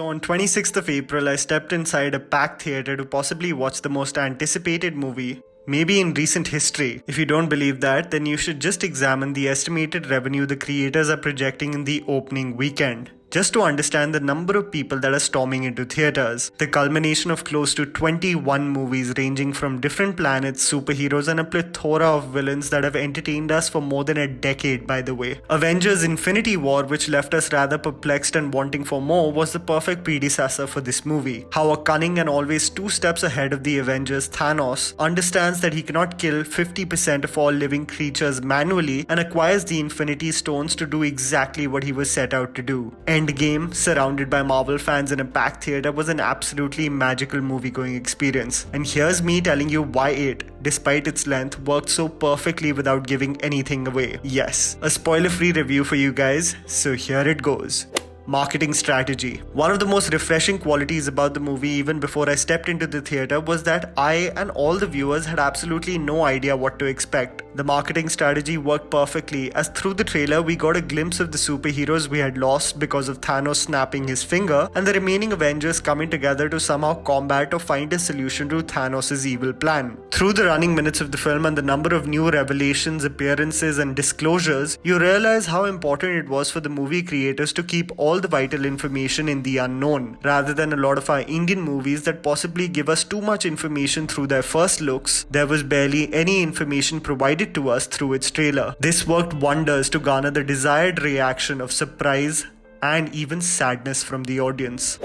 So on 26th of April, I stepped inside a packed theater to possibly watch the most anticipated movie, maybe in recent history. If you don't believe that, then you should just examine the estimated revenue the creators are projecting in the opening weekend, just to understand the number of people that are storming into theaters. The culmination of close to 21 movies ranging from different planets, superheroes, and a plethora of villains that have entertained us for more than a decade, by the way. Avengers Infinity War, which left us rather perplexed and wanting for more, was the perfect predecessor for this movie. How a cunning and always 2 steps ahead of the Avengers, Thanos, understands that he cannot kill 50% of all living creatures manually and acquires the Infinity Stones to do exactly what he was set out to do. Endgame, surrounded by Marvel fans in a packed theater, was an absolutely magical movie-going experience. And here's me telling you why it, despite its length, worked so perfectly without giving anything away. Yes, a spoiler-free review for you guys, so here it goes. Marketing strategy. One of the most refreshing qualities about the movie even before I stepped into the theater was that I and all the viewers had absolutely no idea what to expect. The marketing strategy worked perfectly, as through the trailer we got a glimpse of the superheroes we had lost because of Thanos snapping his finger, and the remaining Avengers coming together to somehow combat or find a solution to Thanos' evil plan. Through the running minutes of the film and the number of new revelations, appearances, and disclosures, you realize how important it was for the movie creators to keep all the vital information in the unknown, rather than a lot of our Indian movies that possibly give us too much information through their first looks. There was barely any information provided to us through its trailer. This worked wonders to garner the desired reaction of surprise and even sadness from the audience.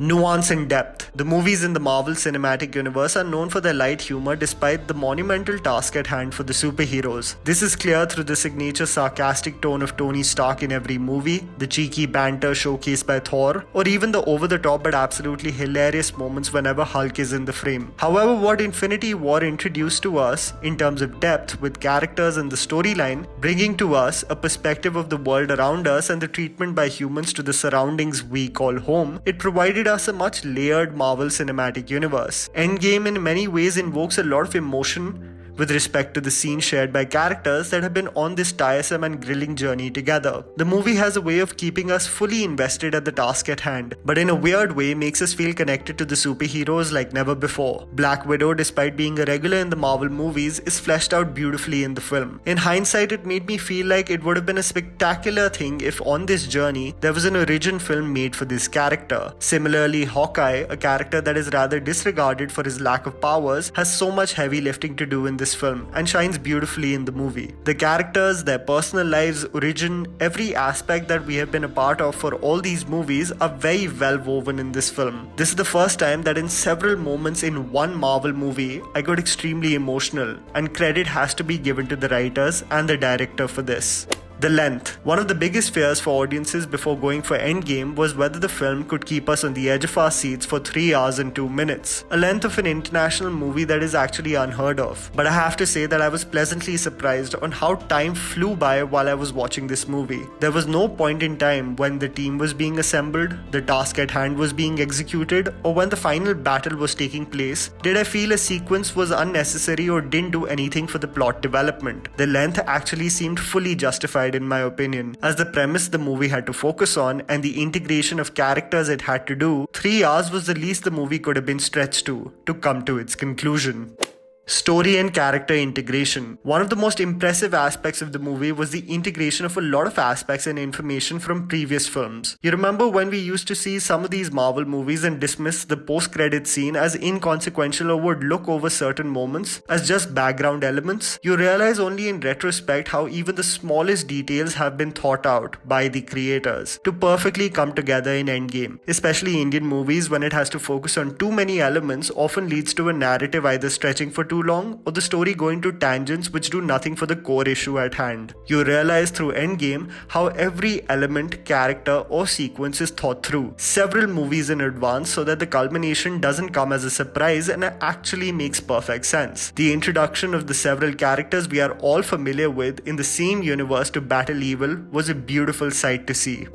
Nuance and depth. The movies in the Marvel Cinematic Universe are known for their light humor despite the monumental task at hand for the superheroes. This is clear through the signature sarcastic tone of Tony Stark in every movie, the cheeky banter showcased by Thor, or even the over-the-top but absolutely hilarious moments whenever Hulk is in the frame. However, what Infinity War introduced to us in terms of depth with characters and the storyline, bringing to us a perspective of the world around us and the treatment by humans to the surroundings we call home, it provided us a much layered Marvel Cinematic Universe. Endgame in many ways invokes a lot of emotion with respect to the scenes shared by characters that have been on this tiresome and grilling journey together. The movie has a way of keeping us fully invested at the task at hand, but in a weird way makes us feel connected to the superheroes like never before. Black Widow, despite being a regular in the Marvel movies, is fleshed out beautifully in the film. In hindsight, it made me feel like it would have been a spectacular thing if on this journey there was an origin film made for this character. Similarly, Hawkeye, a character that is rather disregarded for his lack of powers, has so much heavy lifting to do in this film and shines beautifully in the movie. The characters, their personal lives, origin, every aspect that we have been a part of for all these movies are very well woven in this film. This is the first time that in several moments in one Marvel movie I got extremely emotional, and credit has to be given to the writers and the director for this. The length. One of the biggest fears for audiences before going for Endgame was whether the film could keep us on the edge of our seats for 3 hours and 2 minutes, a length of an international movie that is actually unheard of. But I have to say that I was pleasantly surprised on how time flew by while I was watching this movie. There was no point in time when the team was being assembled, the task at hand was being executed, or when the final battle was taking place did I feel a sequence was unnecessary or didn't do anything for the plot development. The length actually seemed fully justified in my opinion, as the premise the movie had to focus on and the integration of characters it had to do. 3 hours was the least the movie could have been stretched to come to its conclusion. Story and character integration. One of the most impressive aspects of the movie was the integration of a lot of aspects and information from previous films. You remember when we used to see some of these Marvel movies and dismiss the post-credit scene as inconsequential or would look over certain moments as just background elements? You realize only in retrospect how even the smallest details have been thought out by the creators to perfectly come together in Endgame. Especially Indian movies, when it has to focus on too many elements, often leads to a narrative either stretching for too long or the story going to tangents which do nothing for the core issue at hand. You realize through Endgame how every element, character or sequence is thought through several movies in advance so that the culmination doesn't come as a surprise and actually makes perfect sense. The introduction of the several characters we are all familiar with in the same universe to battle evil was a beautiful sight to see.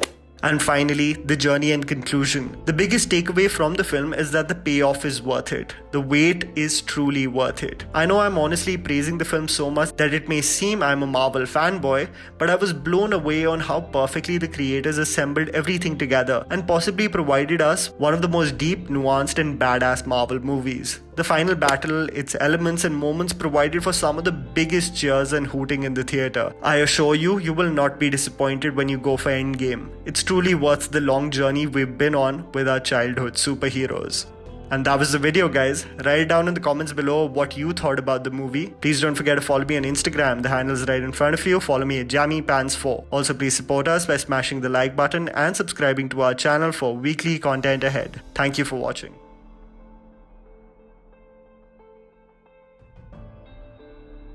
And finally, the journey and conclusion. The biggest takeaway from the film is that the payoff is worth it. The wait is truly worth it. I know I'm honestly praising the film so much that it may seem I'm a Marvel fanboy, but I was blown away on how perfectly the creators assembled everything together and possibly provided us one of the most deep, nuanced, and badass Marvel movies. The final battle, its elements and moments provided for some of the biggest cheers and hooting in the theatre. I assure you, you will not be disappointed when you go for Endgame. It's truly worth the long journey we've been on with our childhood superheroes. And that was the video, guys. Write down in the comments below what you thought about the movie. Please don't forget to follow me on Instagram. The handle is right in front of you. Follow me at JammyPants4. Also, please support us by smashing the like button and subscribing to our channel for weekly content ahead. Thank you for watching.